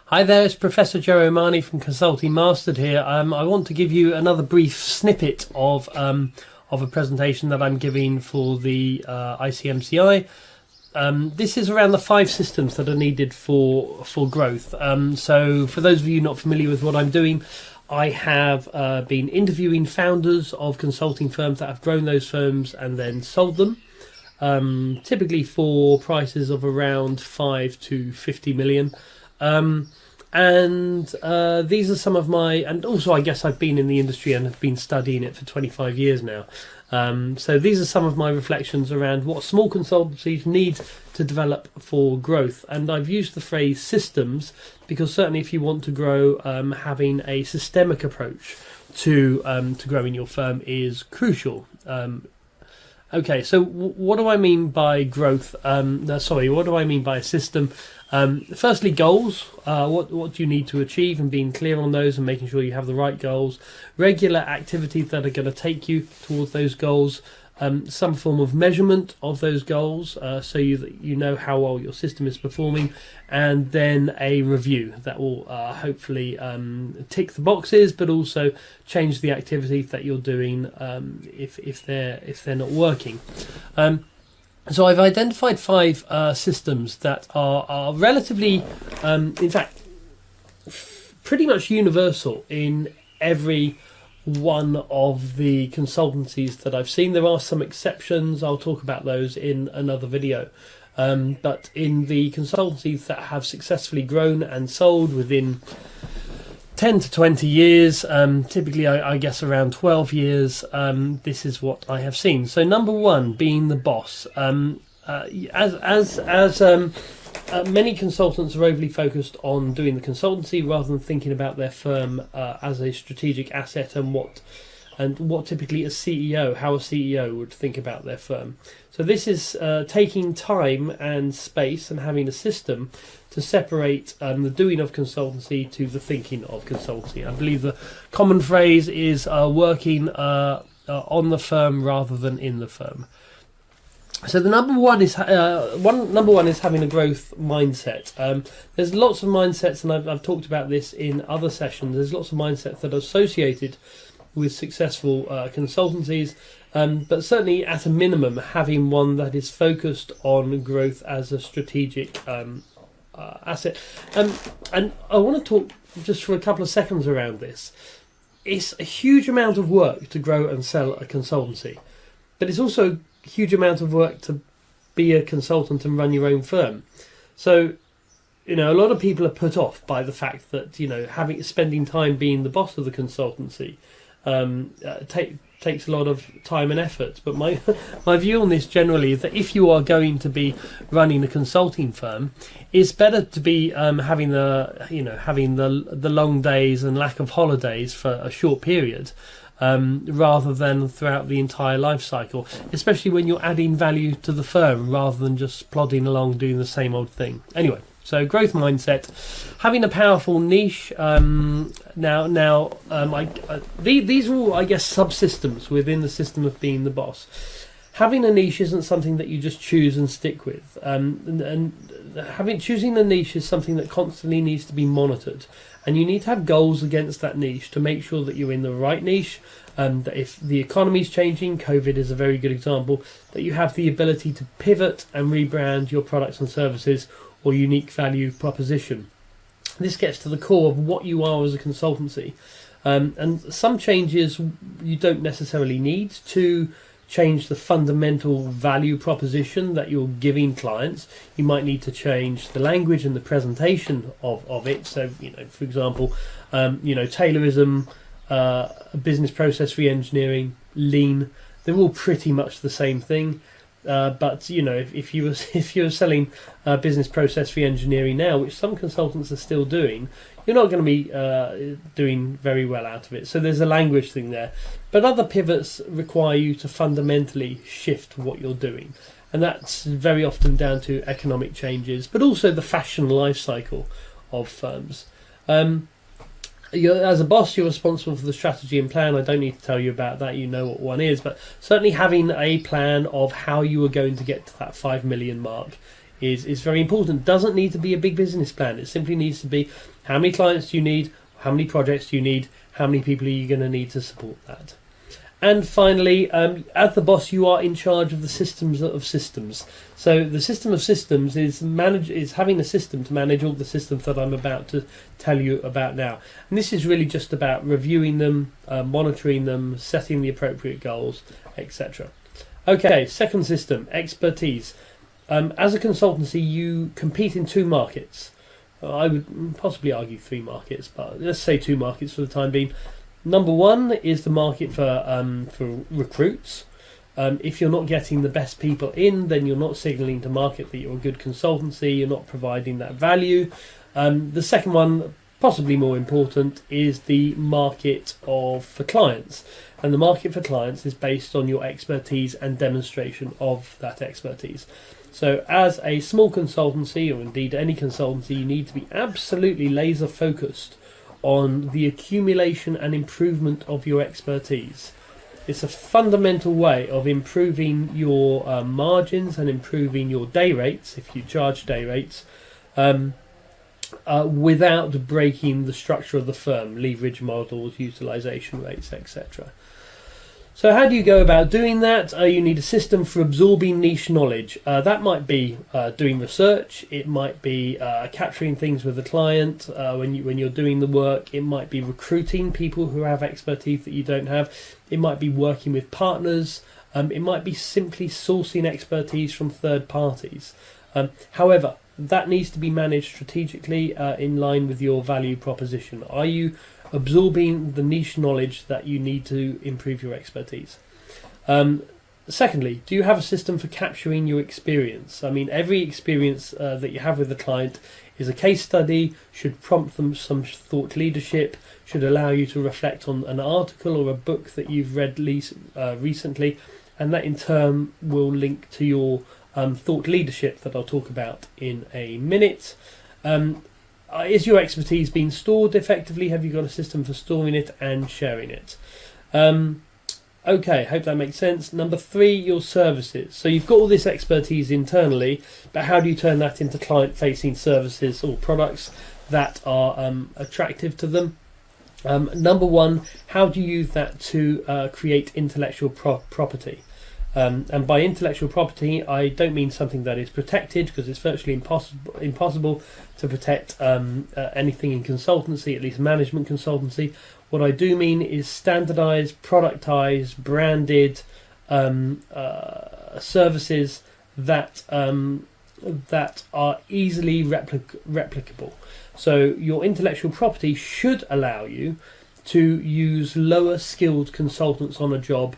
Hi there, it's Professor Joe O'Mahony from Consulting Mastered here. I want to give you another brief snippet of a presentation that I'm giving for the ICMCI. This is around the 5 systems that are needed for growth. So for those of you not familiar with what I'm doing, I have been interviewing founders of consulting firms that have grown those firms and then sold them, typically for prices of around 5 to 50 million. These are some of my, and also I guess I've been in the industry and have been studying it for 25 years now. So these are some of my reflections around what small consultancies need to develop for growth. And I've used the phrase systems because certainly if you want to grow, having a systemic approach to growing your firm is crucial. Okay, so what do I mean by growth? What do I mean by a system? Firstly, goals. What do you need to achieve, and being clear on those and making sure you have the right goals. Regular activities that are going to take you towards those goals. Some form of measurement of those goals, so you know how well your system is performing, and then a review that will hopefully tick the boxes, but also change the activities that you're doing if they're not working. So I've identified 5 systems that are relatively, in fact, pretty much universal in every one of the consultancies that I've seen. There are some exceptions. I'll talk about those in another video. But in the consultancies that have successfully grown and sold within 10 to 20 years, typically I guess around 12 years, this is what I have seen. So number 1, being the boss. Many consultants are overly focused on doing the consultancy rather than thinking about their firm as a strategic asset and what typically how a CEO would think about their firm. So this is taking time and space and having a system to separate the doing of consultancy to the thinking of consultancy. I believe the common phrase is working on the firm rather than in the firm. So the number one is having a growth mindset. There's lots of mindsets, and I've talked about this in other sessions. There's lots of mindsets that are associated with successful consultancies, but certainly at a minimum having one that is focused on growth as a strategic asset. And I want to talk just for a couple of seconds around this. It's a huge amount of work to grow and sell a consultancy, but it's also a huge amount of work to be a consultant and run your own firm. So, a lot of people are put off by the fact that, spending time being the boss of the consultancy takes a lot of time and effort. But my view on this generally is that if you are going to be running a consulting firm, it's better to be having the long days and lack of holidays for a short period, rather than throughout the entire life cycle, especially when you're adding value to the firm rather than just plodding along doing the same old thing. Anyway, so growth mindset, having a powerful niche. These are all, I guess, subsystems within the system of being the boss. Having a niche isn't something that you just choose and stick with. Choosing a niche is something that constantly needs to be monitored, and you need to have goals against that niche to make sure that you're in the right niche. That if the economy is changing, COVID is a very good example, that you have the ability to pivot and rebrand your products and services or unique value proposition. This gets to the core of what you are as a consultancy. And some changes you don't necessarily need to change the fundamental value proposition that you're giving clients. You might need to change the language and the presentation of it. So, for example, Taylorism, business process re-engineering, lean, they're all pretty much the same thing. But if you were selling business process re-engineering now, which some consultants are still doing, you're not going to be doing very well out of it. So there's a language thing there. But other pivots require you to fundamentally shift what you're doing, and that's very often down to economic changes, but also the fashion life cycle of firms. As a boss, you're responsible for the strategy and plan. I don't need to tell you about that. You know what one is, but certainly having a plan of how you are going to get to that 5 million mark is very important. Doesn't need to be a big business plan. It simply needs to be how many clients do you need, how many projects do you need, how many people are you going to need to support that. And finally, as the boss, you are in charge of the systems of systems. So the system of systems is having a system to manage all the systems that I'm about to tell you about now. And this is really just about reviewing them, monitoring them, setting the appropriate goals, etc. Okay, second system, expertise. As a consultancy, you compete in two markets. I would possibly argue three markets, but let's say two markets for the time being. Number one is the market for recruits. If you're not getting the best people in, then you're not signalling to market that you're a good consultancy, you're not providing that value. The second one, possibly more important, is the market for clients. And the market for clients is based on your expertise and demonstration of that expertise. So as a small consultancy, or indeed any consultancy, you need to be absolutely laser focused on the accumulation and improvement of your expertise. It's a fundamental way of improving your margins and improving your day rates, if you charge day rates, without breaking the structure of the firm, leverage models, utilization rates, etc. So how do you go about doing that? You need a system for absorbing niche knowledge. That might be doing research. It might be capturing things with the client when you're doing the work. It might be recruiting people who have expertise that you don't have. It might be working with partners. It might be simply sourcing expertise from third parties. However, that needs to be managed strategically in line with your value proposition. Are you absorbing the niche knowledge that you need to improve your expertise? Secondly, do you have a system for capturing your experience? I mean, every experience that you have with the client is a case study, should prompt them some thought leadership, should allow you to reflect on an article or a book that you've read recently, and that in turn will link to your thought leadership that I'll talk about in a minute. Is your expertise being stored effectively? Have you got a system for storing it and sharing it? Okay, hope that makes sense. Number three, your services. So you've got all this expertise internally, but how do you turn that into client-facing services or products that are attractive to them? Number one, how do you use that to create intellectual property? And by intellectual property, I don't mean something that is protected, because it's virtually impossible to protect anything in consultancy, at least management consultancy. What I do mean is standardized, productized, branded services that are easily replicable. So your intellectual property should allow you to use lower skilled consultants on a job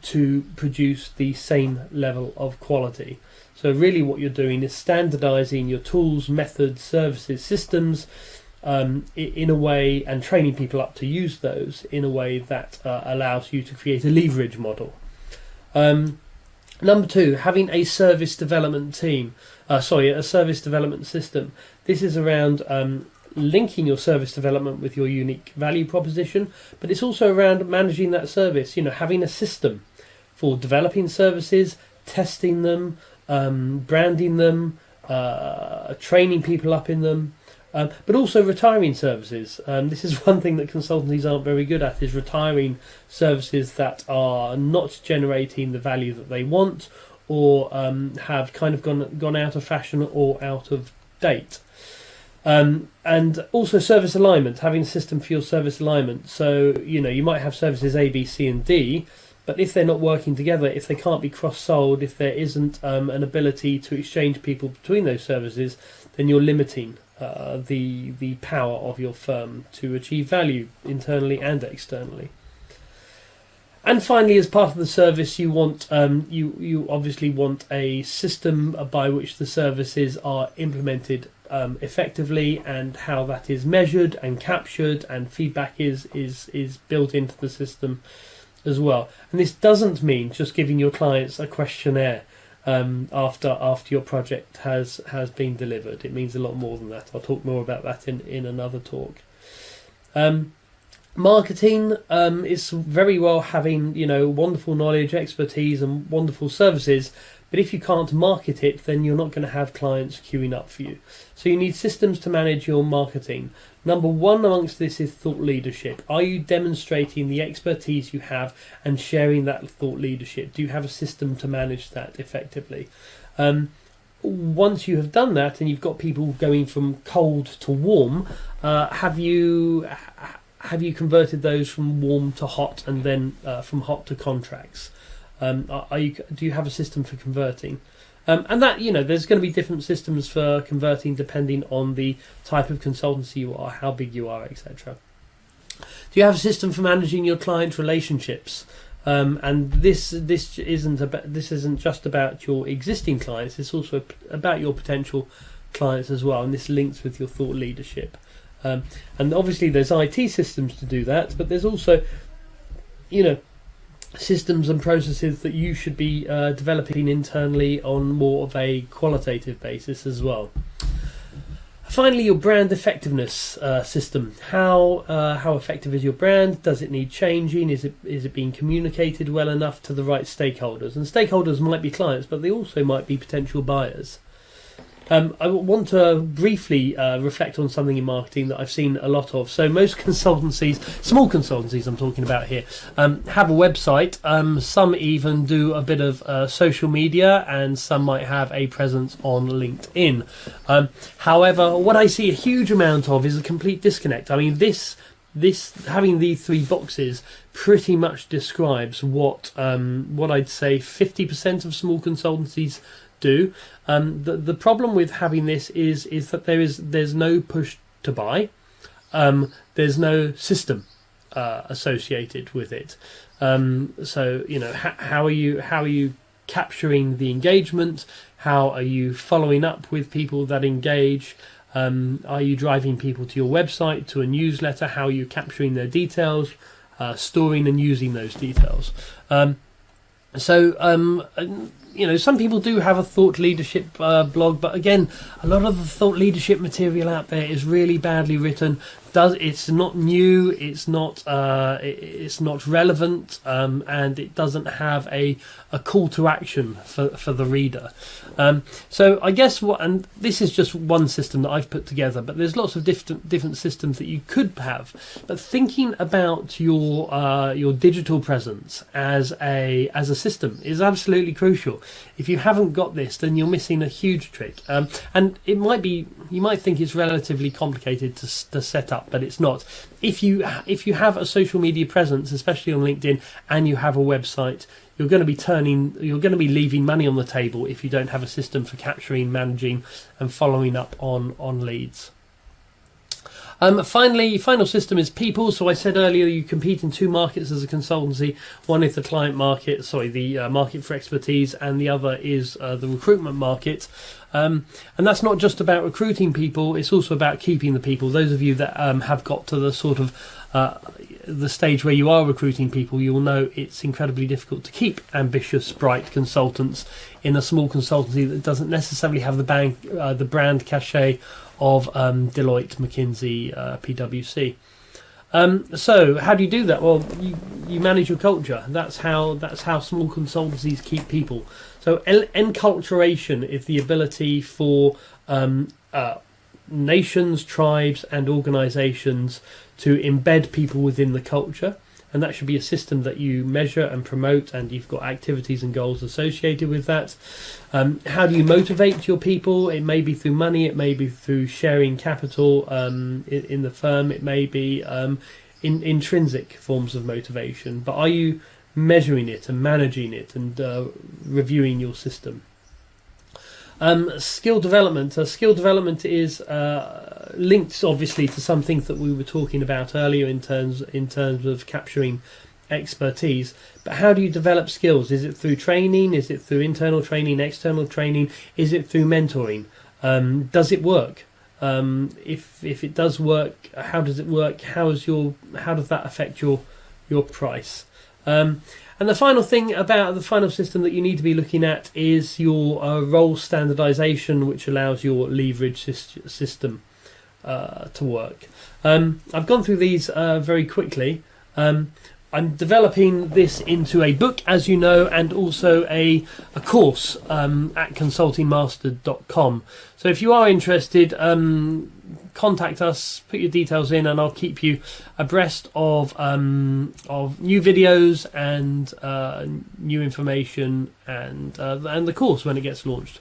to produce the same level of quality. So really what you're doing is standardizing your tools, methods, services, systems in a way, and training people up to use those in a way that allows you to create a leverage model. Number two, having a service development team. A service development system. This is around linking your service development with your unique value proposition, but it's also around managing that service, having a system for developing services, testing them, branding them, training people up in them, but also retiring services. This is one thing that consultancies aren't very good at, is retiring services that are not generating the value that they want, or have kind of gone out of fashion or out of date. And also service alignment, having a system for your service alignment. So, you might have services A, B, C and D, but if they're not working together, if they can't be cross-sold, if there isn't an ability to exchange people between those services, then you're limiting the power of your firm to achieve value internally and externally. And finally, as part of the service, you want you obviously want a system by which the services are implemented effectively, and how that is measured and captured, and feedback is built into the system as well. And this doesn't mean just giving your clients a questionnaire after your project has been delivered. It means a lot more than that. I'll talk more about that in another talk. Marketing is very well having, wonderful knowledge, expertise, and wonderful services. But if you can't market it, then you're not going to have clients queuing up for you. So you need systems to manage your marketing. Number one amongst this is thought leadership. Are you demonstrating the expertise you have and sharing that thought leadership? Do you have a system to manage that effectively? Once you have done that and you've got people going from cold to warm, have you converted those from warm to hot and then from hot to contracts? Do you have a system for converting? And that, there's going to be different systems for converting depending on the type of consultancy you are, how big you are, etc. Do you have a system for managing your client relationships? And this isn't just about your existing clients; it's also about your potential clients as well. And this links with your thought leadership. And obviously, there's IT systems to do that, but there's also, systems and processes that you should be developing internally on more of a qualitative basis as well. Finally, your brand effectiveness system. How effective is your brand? Does it need changing? Is it being communicated well enough to the right stakeholders? And stakeholders might be clients, but they also might be potential buyers. I want to briefly reflect on something in marketing that I've seen a lot of. So most consultancies, small consultancies I'm talking about here, have a website. Some even do a bit of social media, and some might have a presence on LinkedIn. However, what I see a huge amount of is a complete disconnect. I mean, this having these three boxes pretty much describes what I'd say 50% of small consultancies do. The problem with having this is that there's no push to buy. There's no system associated with it. So how are you capturing the engagement? How are you following up with people that engage? Are you driving people to your website, to a newsletter? How are you capturing their details, storing and using those details? Some people do have a thought leadership blog, but again, a lot of the thought leadership material out there is really badly written. It's not new, it's not relevant, and it doesn't have a call to action for the reader. So I guess and this is just one system that I've put together, but there's lots of different systems that you could have. But thinking about your digital presence as a system is absolutely crucial. If you haven't got this, then you're missing a huge trick. And you might think it's relatively complicated to set up, but it's not. If you have a social media presence, especially on LinkedIn, and you have a website, you're going to be leaving money on the table if you don't have a system for capturing, managing, and following up on leads. Final system is people. So I said earlier you compete in two markets as a consultancy. One is the client market, the market for expertise, and the other is the recruitment market. And that's not just about recruiting people, it's also about keeping the people. Those of you that have got to the sort of the stage where you are recruiting people, you will know it's incredibly difficult to keep ambitious, bright consultants in a small consultancy that doesn't necessarily have the brand cachet of Deloitte, McKinsey, PwC. So how do you do that? Well, you manage your culture. That's how small consultancies keep people. So enculturation is the ability for nations, tribes, and organisations to embed people within the culture. And that should be a system that you measure and promote, and you've got activities and goals associated with that. How do you motivate your people? It may be through money, it may be through sharing capital in the firm, it may be in intrinsic forms of motivation. But are you measuring it and managing it and reviewing your system? Skill development. Skill development is linked, obviously, to some things that we were talking about earlier in terms of capturing expertise. But how do you develop skills? Is it through training? Is it through internal training, external training? Is it through mentoring? Does it work? If it does work, how does it work? How does that affect your price? And the final thing about the final system that you need to be looking at is your role standardization, which allows your leverage system. to work. I've gone through these very quickly. I'm developing this into a book, as you know, and also a course at consultingmaster.com. So if you are interested, contact us, put your details in, and I'll keep you abreast of new videos and new information and the course when it gets launched.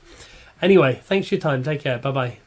Anyway, thanks for your time. Take care. Bye bye.